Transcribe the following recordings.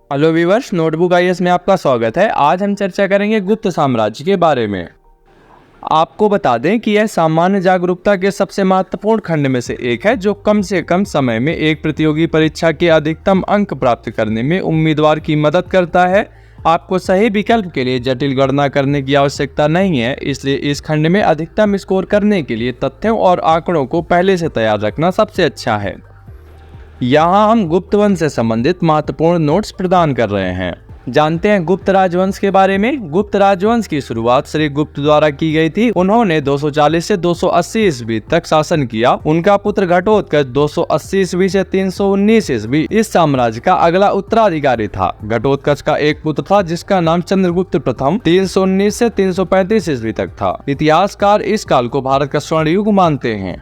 Hello viewers, notebook IAS में आपका स्वागत है। आज हम चर्चा करेंगे गुप्त साम्राज्य के बारे में। आपको बता दें कि यह सामान्य जागरूकता के सबसे महत्वपूर्ण खंड में से एक है, जो कम से कम समय में एक प्रतियोगी परीक्षा के अधिकतम अंक प्राप्त करने में उम्मीदवार की मदद करता है। आपको सही विकल्प के लिए जटिल गणना करने की आवश्यकता नहीं है, इसलिए इस खंड में अधिकतम स्कोर करने के लिए तथ्यों और आंकड़ों को पहले से तैयार रखना सबसे अच्छा है। यहाँ हम गुप्त वंश से संबंधित महत्वपूर्ण नोट्स प्रदान कर रहे हैं। जानते हैं गुप्त राजवंश के बारे में। गुप्त राजवंश की शुरुआत श्री गुप्त द्वारा की गई थी। उन्होंने 240 से 280 ईस्वी तक शासन किया। उनका पुत्र घटोत्कच 280 ईस्वी से 319 ईस्वी इस साम्राज्य का अगला उत्तराधिकारी था। घटोत्कच का एक पुत्र था जिसका नाम चंद्रगुप्त प्रथम 319 से 335 ईस्वी तक था। इतिहासकार इस काल को भारत का स्वर्ण युग मानते हैं।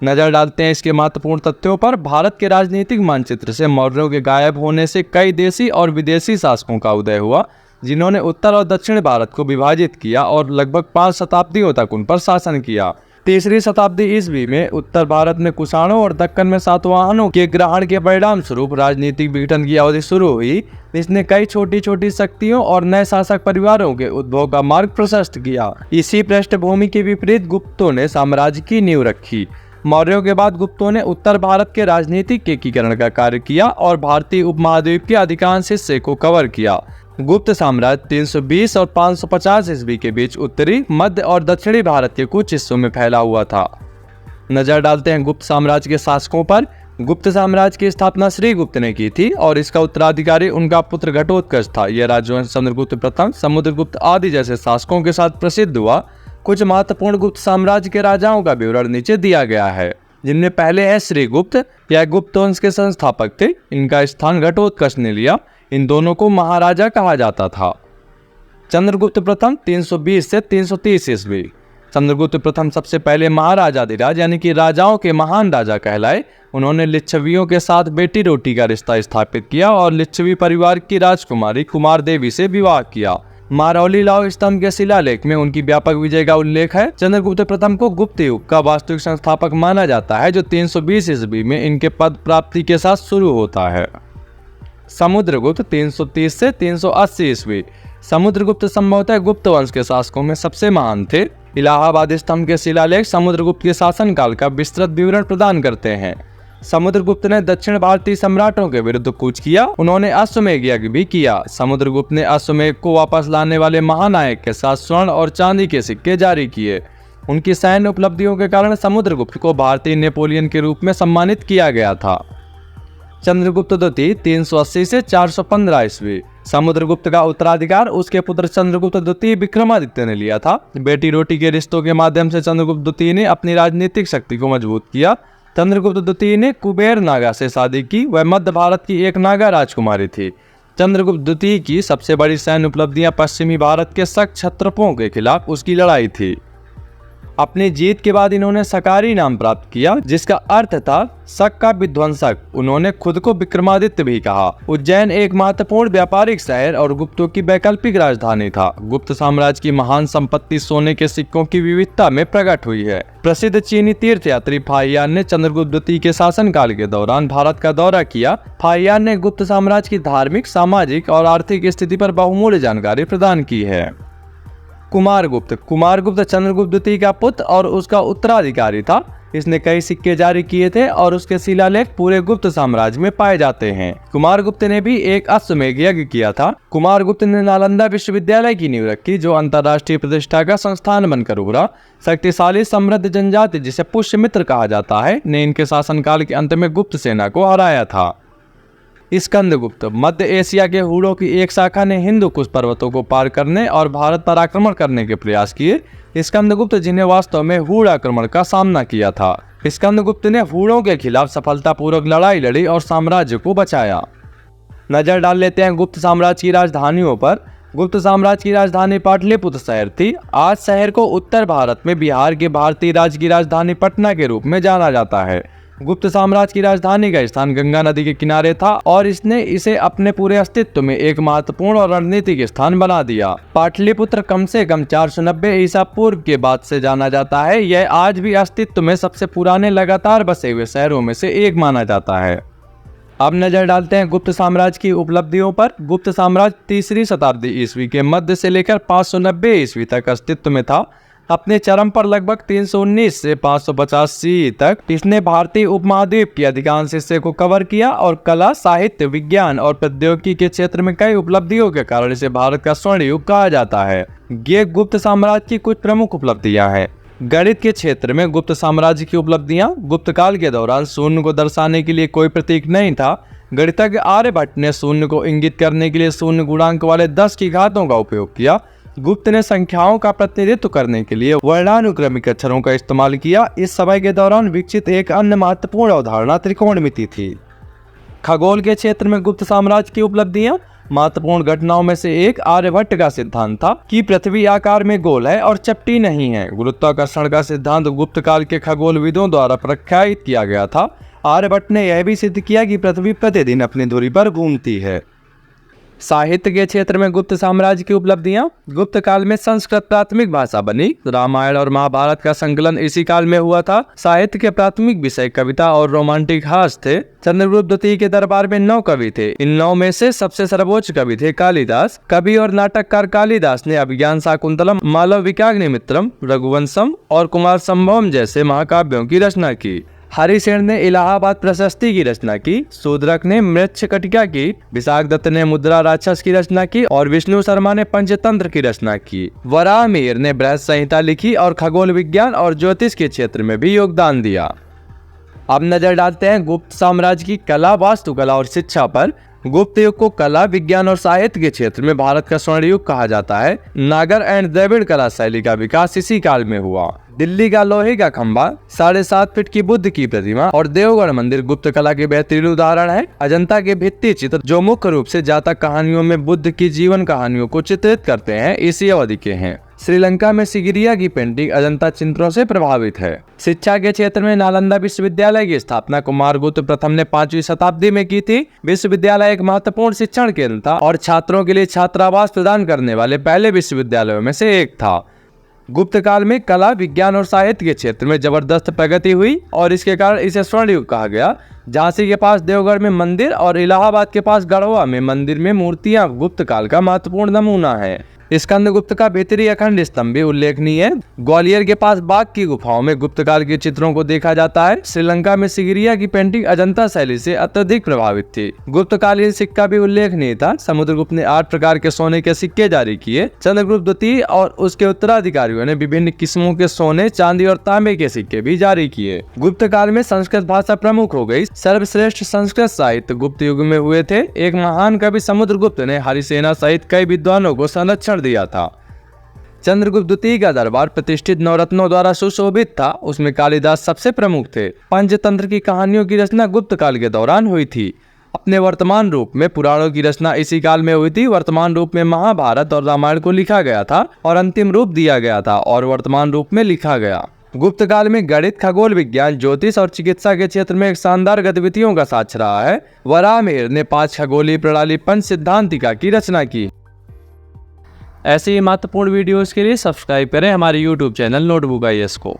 नजर डालते हैं इसके महत्वपूर्ण तथ्यों पर। भारत के राजनीतिक मानचित्र से मौर्यों के गायब होने से कई देशी और विदेशी शासकों का उदय हुआ, जिन्होंने उत्तर और दक्षिण भारत को विभाजित किया और लगभग 5 शताब्दियों तक उन पर शासन किया। तीसरी शताब्दी ईस्वी में उत्तर भारत में कुषाणों और दक्कन में सातवाहनों के ग्रहण के परिणाम स्वरूप राजनीतिक विघटन की अवधि शुरू हुई। इसने कई छोटी छोटी शक्तियों और नए शासक परिवारों के उद्भव का मार्ग प्रशस्त किया। इसी पृष्ठभूमि के विपरीत गुप्तों ने साम्राज्य की नींव रखी। मौर्यों के बाद गुप्तों ने उत्तर भारत के राजनीतिक एकीकरण का कार्य किया और भारतीय उपमहाद्वीप के अधिकांश हिस्से को कवर किया। गुप्त साम्राज्य 320 और 550 ईस्वी के बीच उत्तरी, मध्य और दक्षिणी भारत के कुछ हिस्सों में फैला हुआ था। नजर डालते हैं गुप्त साम्राज्य के शासकों पर। गुप्त साम्राज्य की स्थापना श्री गुप्त ने की थी और इसका उत्तराधिकारी उनका पुत्र घटोत्कच था। यह राजवंश चंद्रगुप्त प्रथम, समुद्रगुप्त आदि जैसे शासकों के साथ प्रसिद्ध हुआ। कुछ महत्वपूर्ण गुप्त साम्राज्य के राजाओं का विवरण नीचे दिया गया है, जिनमें पहले है श्री गुप्त। यह गुप्त वंश के संस्थापक थे। इनका स्थान घटोत्कच ने लिया। इन दोनों को महाराजा कहा जाता था। चंद्रगुप्त प्रथम 320 से 330 ईस्वी। चंद्रगुप्त प्रथम सबसे पहले महाराजाधिराज यानी कि राजाओं के महान राजा कहलाए। उन्होंने लिच्छवियों के साथ बेटी रोटी का रिश्ता स्थापित किया और लिच्छवी परिवार की राजकुमारी कुमार देवी से विवाह किया। मारौली लौह स्तंभ के शिलालेख में उनकी व्यापक विजय का उल्लेख है। चंद्रगुप्त प्रथम को गुप्त युग का वास्तविक संस्थापक माना जाता है, जो 320 ईस्वी में इनके पद प्राप्ति के साथ शुरू होता है। समुद्रगुप्त 330 से 380 ईस्वी। समुद्रगुप्त संभवतः गुप्त वंश के शासकों में सबसे महान थे। इलाहाबाद स्तंभ के शिलालेख समुद्रगुप्त के शासनकाल का विस्तृत विवरण प्रदान करते हैं। समुद्रगुप्त ने दक्षिण भारतीय सम्राटों के विरुद्ध कूच किया। उन्होंने अश्वमेध यज्ञ भी किया। समुद्रगुप्त ने अश्वमेध को वापस लाने वाले महानायक के साथ स्वर्ण और चांदी के सिक्के जारी किए। उनकी सैन्य उपलब्धियों के कारण समुद्रगुप्त को भारतीय नेपोलियन के रूप में सम्मानित किया गया था। चंद्रगुप्त द्वितीय 380 से 415 ईस्वी। समुद्रगुप्त का उत्तराधिकार उसके पुत्र चंद्रगुप्त द्वितीय विक्रमादित्य ने लिया था। बेटी रोटी के रिश्तों के माध्यम से चंद्रगुप्त द्वितीय ने अपनी राजनीतिक शक्ति को मजबूत किया। चंद्रगुप्त द्वितीय ने कुबेर नागा से शादी की। वह मध्य भारत की एक नागा राजकुमारी थी। चंद्रगुप्त द्वितीय की सबसे बड़ी सैन्य उपलब्धियां पश्चिमी भारत के शक क्षत्रपों के खिलाफ उसकी लड़ाई थी। अपनी जीत के बाद इन्होंने सकारी नाम प्राप्त किया, जिसका अर्थ था शक का विध्वंसक। उन्होंने खुद को विक्रमादित्य भी कहा। उज्जैन एक महत्वपूर्ण व्यापारिक शहर और गुप्तों की वैकल्पिक राजधानी था। गुप्त साम्राज्य की महान संपत्ति सोने के सिक्कों की विविधता में प्रकट हुई है। प्रसिद्ध चीनी तीर्थयात्री फाहियान ने चंद्रगुप्त द्वितीय के शासनकाल के दौरान भारत का दौरा किया। फाहियान ने गुप्त साम्राज्य की धार्मिक, सामाजिक और आर्थिक स्थिति पर बहुमूल्य जानकारी प्रदान की है। कुमारगुप्त चंद्रगुप्त द्वितीय का पुत्र और उसका उत्तराधिकारी था। इसने कई सिक्के जारी किए थे और उसके शिलालेख पूरे गुप्त साम्राज्य में पाए जाते हैं। कुमारगुप्त ने भी एक अश्वमेध यज्ञ किया था। कुमारगुप्त ने नालंदा विश्वविद्यालय की नींव रखी, जो अंतर्राष्ट्रीय प्रतिष्ठा का संस्थान बनकर उभरा। शक्तिशाली समृद्ध जनजाति, जिसे पुष्यमित्र कहा जाता है, ने इनके शासनकाल के अंत में गुप्त सेना को हराया था। स्कंदगुप्त मध्य एशिया के हूणों की एक शाखा ने हिंदू कुश पर्वतों को पार करने और भारत पर आक्रमण करने के प्रयास किए। स्कंदगुप्त, जिन्हें वास्तव में हूण आक्रमण का सामना किया था। स्कंदगुप्त ने हूणों के खिलाफ सफलतापूर्वक लड़ाई लड़ी और साम्राज्य को बचाया। नजर डाल लेते हैं गुप्त साम्राज्य की राजधानियों पर। गुप्त साम्राज्य की राजधानी पाटलिपुत्र शहर थी। आज शहर को उत्तर भारत में बिहार के भारतीय राज्य की राजधानी पटना के रूप में जाना जाता है। गुप्त साम्राज्य की राजधानी का स्थान गंगा नदी के किनारे था और इसने इसे अपने पूरे अस्तित्व में एक महत्वपूर्ण और रणनीतिक स्थान बना दिया। पाटलिपुत्र कम से कम 490 ईसा पूर्व के बाद से जाना जाता है। यह आज भी अस्तित्व में सबसे पुराने लगातार बसे हुए शहरों में से एक माना जाता है। अब नजर डालते हैं गुप्त साम्राज्य की उपलब्धियों पर। गुप्त साम्राज्य 3री शताब्दी ईस्वी के मध्य से लेकर 590 ईस्वी तक अस्तित्व में था। अपने चरम पर लगभग 319 से 585 तक इसने भारतीय उपमहाद्वीप के अधिकांश हिस्से को कवर किया और कला, साहित्य, विज्ञान और प्रौद्योगिकी के क्षेत्र में कई उपलब्धियों के कारण इसे भारत का स्वर्ण युग कहा जाता है। ये गुप्त साम्राज्य की कुछ प्रमुख उपलब्धियां हैं। गणित के क्षेत्र में गुप्त साम्राज्य की उपलब्धियां। गुप्त काल के दौरान शून्य को दर्शाने के लिए कोई प्रतीक नहीं था। गणितज्ञ आर्यभट्ट ने शून्य को इंगित करने के लिए शून्य गुणांक वाले 10 की घातों का उपयोग किया। गुप्त ने संख्याओं का प्रतिनिधित्व करने के लिए वर्णानुक्रमिक अक्षरों का इस्तेमाल किया। इस समय के दौरान विकसित एक अन्य महत्वपूर्ण अवधारणा त्रिकोणमिति थी। खगोल के क्षेत्र में गुप्त साम्राज्य की उपलब्धियां। महत्वपूर्ण घटनाओं में से एक आर्यभट्ट का सिद्धांत था कि पृथ्वी आकार में गोल है और चपटी नहीं है। गुरुत्वाकर्षण का सिद्धांत गुप्त काल के खगोलविदों द्वारा प्रख्यात किया गया था। आर्यभट्ट ने यह भी सिद्ध किया कि पृथ्वी प्रतिदिन अपनी धुरी पर घूमती है। साहित्य के क्षेत्र में गुप्त साम्राज्य की उपलब्धियां। गुप्त काल में संस्कृत प्राथमिक भाषा बनी। रामायण और महाभारत का संकलन इसी काल में हुआ था। साहित्य के प्राथमिक विषय कविता और रोमांटिक हास्य थे। चंद्रगुप्त द्वितीय के दरबार में 9 कवि थे। इन 9 में से सबसे सर्वोच्च कवि थे कालिदास। कवि और नाटककार कालिदास ने अभिज्ञान शाकुंतलम, मालविकाग्निमित्रम, रघुवंशम और कुमार संभवम जैसे महाकाव्यों की रचना की। हरिसेन ने इलाहाबाद प्रशस्ति की रचना की। शूद्रक ने मृच्छकटिका की। विशाख दत्त ने मुद्रा राक्षस की रचना की और विष्णु शर्मा ने पंचतंत्र की रचना की। वराहमिहिर ने बृहत संहिता लिखी और खगोल विज्ञान और ज्योतिष के क्षेत्र में भी योगदान दिया। अब नजर डालते हैं गुप्त साम्राज्य की कला, वास्तुकला और शिक्षा पर। गुप्त युग को कला, विज्ञान और साहित्य के क्षेत्र में भारत का स्वर्ण युग कहा जाता है। नागर एंड द्रविड़ कला शैली का विकास इसी काल में हुआ। दिल्ली का लोहे का खंभा, 7.5 फीट की बुद्ध की प्रतिमा और देवगढ़ मंदिर गुप्त कला के बेहतरीन उदाहरण है। अजंता के भित्ति चित्र जो मुख्य रूप से जातक कहानियों में बुद्ध की जीवन कहानियों को चित्रित करते हैं, इसी अवधि के हैं। श्रीलंका में सिगिरिया की पेंटिंग अजंता चित्रों से प्रभावित है। शिक्षा के क्षेत्र में नालंदा विश्वविद्यालय की स्थापना कुमारगुप्त प्रथम ने 5वीं शताब्दी में की थी। विश्वविद्यालय एक महत्वपूर्ण शिक्षण केंद्र था और छात्रों के लिए छात्रावास प्रदान करने वाले पहले विश्वविद्यालयों में से एक था। गुप्त काल में कला, विज्ञान और साहित्य के क्षेत्र में जबरदस्त प्रगति हुई और इसके कारण इसे स्वर्ण युग कहा गया। झांसी के पास देवगढ़ में मंदिर और इलाहाबाद के पास गढ़वा में मंदिर में मूर्तियां गुप्त काल का महत्वपूर्ण नमूना है। स्कंदगुप्त का भीतरी अखंड स्तंभ भी उल्लेखनीय है। ग्वालियर के पास बाघ की गुफाओं में गुप्त काल के चित्रों को देखा जाता है। श्रीलंका में सिगिरिया की पेंटिंग अजंता शैली से अत्यधिक प्रभावित थी। गुप्त कालीन सिक्का भी उल्लेखनीय था। समुद्रगुप्त ने 8 प्रकार के सोने के सिक्के जारी किए। चंद्रगुप्त द्वितीय और उसके उत्तराधिकारियों ने विभिन्न किस्मों के सोने, चांदी और तांबे के सिक्के भी जारी किए। गुप्त काल में संस्कृत भाषा प्रमुख हो गई। सर्वश्रेष्ठ संस्कृत साहित्य गुप्त युग में हुए थे। एक महान कवि समुद्रगुप्त ने हरिसेना सहित कई विद्वानों को संरक्षण दिया था। चंद्रगुप्त द्वितीय का दरबार प्रतिष्ठित नवरत्नों द्वारा सुशोभित था। उसमें कालिदास सबसे प्रमुख थे। पंचतंत्र की कहानियों की रचना गुप्त काल के दौरान हुई थी। अपने वर्तमान रूप में पुराणों की रचना इसी काल में हुई थी। वर्तमान रूप में महाभारत और रामायण को लिखा गया था और अंतिम रूप दिया गया था और वर्तमान रूप में लिखा गया। गुप्त काल में गणित, खगोल विज्ञान, ज्योतिष और चिकित्सा के क्षेत्र में एक शानदार गतिविधियों का साक्ष्य रहा है। वराहमिहिर ने 5 खगोलीय प्रणाली पंच सिद्धांतिका की रचना की। ऐसे ही महत्वपूर्ण वीडियोस के लिए सब्सक्राइब करें हमारे YouTube चैनल नोटबुक IAS को।